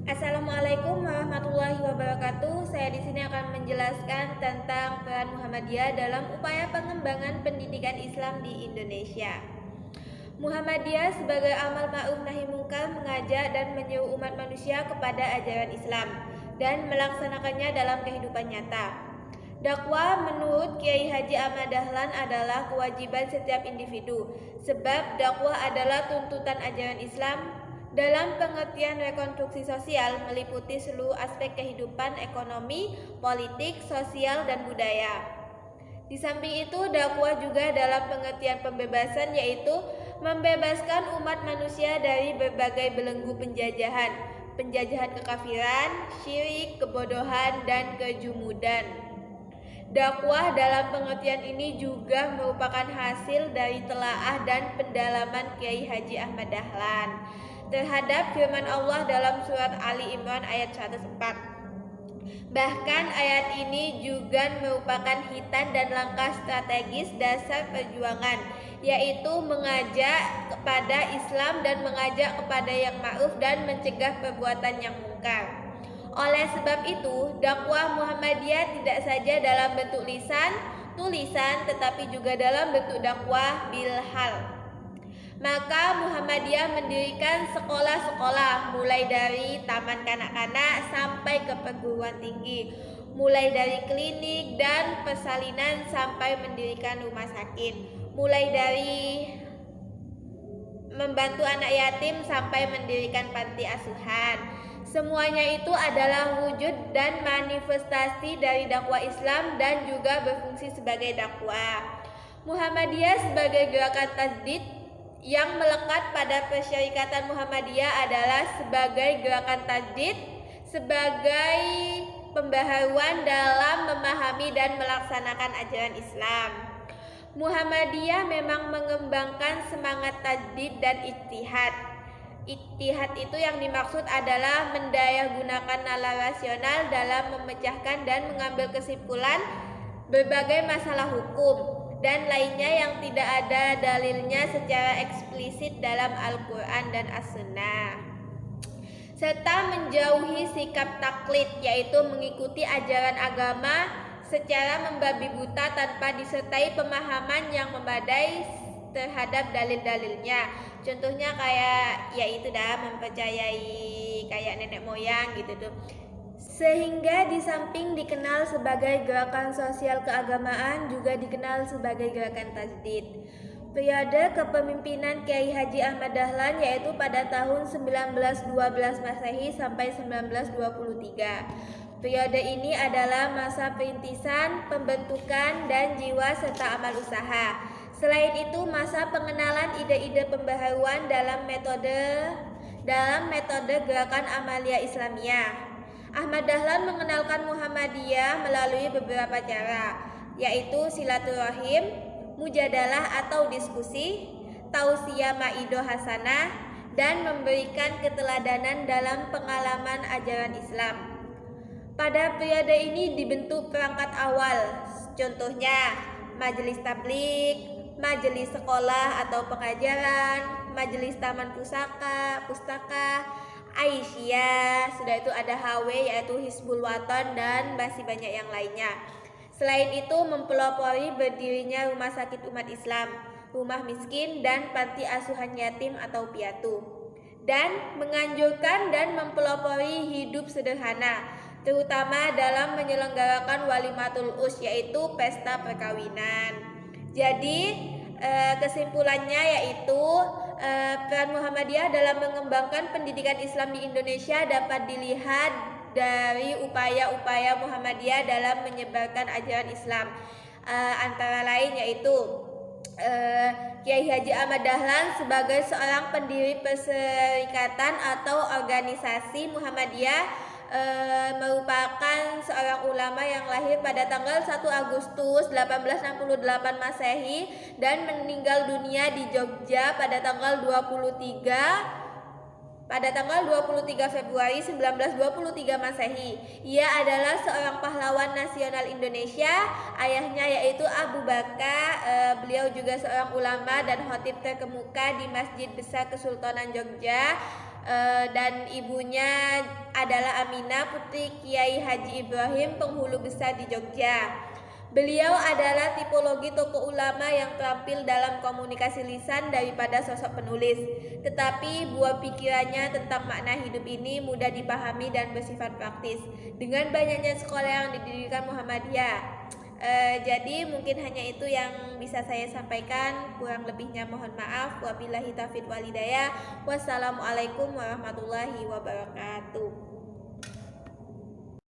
Assalamualaikum warahmatullahi wabarakatuh. Saya di sini akan menjelaskan tentang peran Muhammadiyah dalam upaya pengembangan pendidikan Islam di Indonesia. Muhammadiyah sebagai amal ma'ruf nahi munkar mengajak dan menyuruh umat manusia kepada ajaran Islam dan melaksanakannya dalam kehidupan nyata. Dakwah menurut Kiai Haji Ahmad Dahlan adalah kewajiban setiap individu, sebab dakwah adalah tuntutan ajaran Islam dalam pengertian rekonstruksi sosial meliputi seluruh aspek kehidupan ekonomi, politik, sosial, dan budaya. Di samping itu, dakwah juga dalam pengertian pembebasan, yaitu membebaskan umat manusia dari berbagai belenggu penjajahan kekafiran, syirik, kebodohan, dan kejumudan. Dakwah dalam pengertian ini juga merupakan hasil dari telaah dan pendalaman Kiai Haji Ahmad Dahlan terhadap firman Allah dalam surat Ali Imran ayat 104. Bahkan ayat ini juga merupakan hitan dan langkah strategis dasar perjuangan, yaitu mengajak kepada Islam dan mengajak kepada yang ma'ruf dan mencegah perbuatan yang mungkar. Oleh sebab itu, dakwah Muhammadiyah tidak saja dalam bentuk tulisan, tetapi juga dalam bentuk dakwah bilhal. Maka Muhammadiyah mendirikan sekolah-sekolah mulai dari taman kanak-kanak sampai ke perguruan tinggi, mulai dari klinik dan persalinan sampai mendirikan rumah sakit, mulai dari membantu anak yatim sampai mendirikan panti asuhan. Semuanya itu adalah wujud dan manifestasi dari dakwah Islam dan juga berfungsi sebagai dakwah. Muhammadiyah sebagai gerakan tajdid yang melekat pada Persyarikatan Muhammadiyah adalah sebagai gerakan tajdid, sebagai pembaharuan dalam memahami dan melaksanakan ajaran Islam. Muhammadiyah memang mengembangkan semangat tajdid dan ijtihad. Ijtihad itu yang dimaksud adalah mendayagunakan nalar rasional dalam memecahkan dan mengambil kesimpulan berbagai masalah hukum dan lainnya yang tidak ada dalilnya secara eksplisit dalam Al-Quran dan As-Sunnah, serta menjauhi sikap taklid, yaitu mengikuti ajaran agama secara membabi buta tanpa disertai pemahaman yang memadai terhadap dalil-dalilnya. Contohnya kayak yaitu mempercayai kayak nenek moyang gitu tuh. Sehingga di samping dikenal sebagai gerakan sosial keagamaan, juga dikenal sebagai gerakan tajdid. Periode kepemimpinan Kiai Haji Ahmad Dahlan yaitu pada tahun 1912 Masehi sampai 1923. Periode ini adalah masa perintisan, pembentukan, dan jiwa serta amal usaha. Selain itu, masa pengenalan ide-ide pembaharuan dalam metode gerakan Amaliyah Islamiyah. Ahmad Dahlan mengenalkan Muhammadiyah melalui beberapa cara, yaitu silaturahim, mujadalah atau diskusi, tausiyah ma'idah hasanah, dan memberikan keteladanan dalam pengalaman ajaran Islam. Pada periode ini dibentuk perangkat awal, contohnya majelis tabligh, majelis sekolah atau pengajaran, majelis taman pustaka, Aisyah, sudah itu ada HW yaitu Hizbul Waton dan masih banyak yang lainnya. Selain itu mempelopori berdirinya rumah sakit umat Islam, rumah miskin dan panti asuhan yatim atau piatu, dan menganjurkan dan mempelopori hidup sederhana, terutama dalam menyelenggarakan walimatul urs yaitu pesta perkawinan. Jadi kesimpulannya yaitu peran Muhammadiyah dalam mengembangkan pendidikan Islam di Indonesia dapat dilihat dari upaya-upaya Muhammadiyah dalam menyebarkan ajaran Islam, antara lain yaitu Kiai Haji Ahmad Dahlan sebagai seorang pendiri perserikatan atau organisasi Muhammadiyah merupakan seorang ulama yang lahir pada tanggal 1 Agustus 1868 Masehi dan meninggal dunia di Jogja pada tanggal 23 Februari 1923 Masehi. Ia adalah seorang pahlawan nasional Indonesia. Ayahnya yaitu Abu Bakar. Beliau juga seorang ulama dan khatib terkemuka di Masjid Besar Kesultanan Jogja. dan ibunya adalah Aminah putri Kiai Haji Ibrahim, penghulu besar di Jogja. Beliau adalah tipologi tokoh ulama yang terampil dalam komunikasi lisan daripada sosok penulis. Tetapi buah pikirannya tentang makna hidup ini mudah dipahami dan bersifat praktis. Dengan banyaknya sekolah yang didirikan Muhammadiyah. Jadi mungkin hanya itu yang bisa saya sampaikan. Kurang lebihnya mohon maaf. Wabillahi taufiq wal hidayah. Wassalamualaikum warahmatullahi wabarakatuh.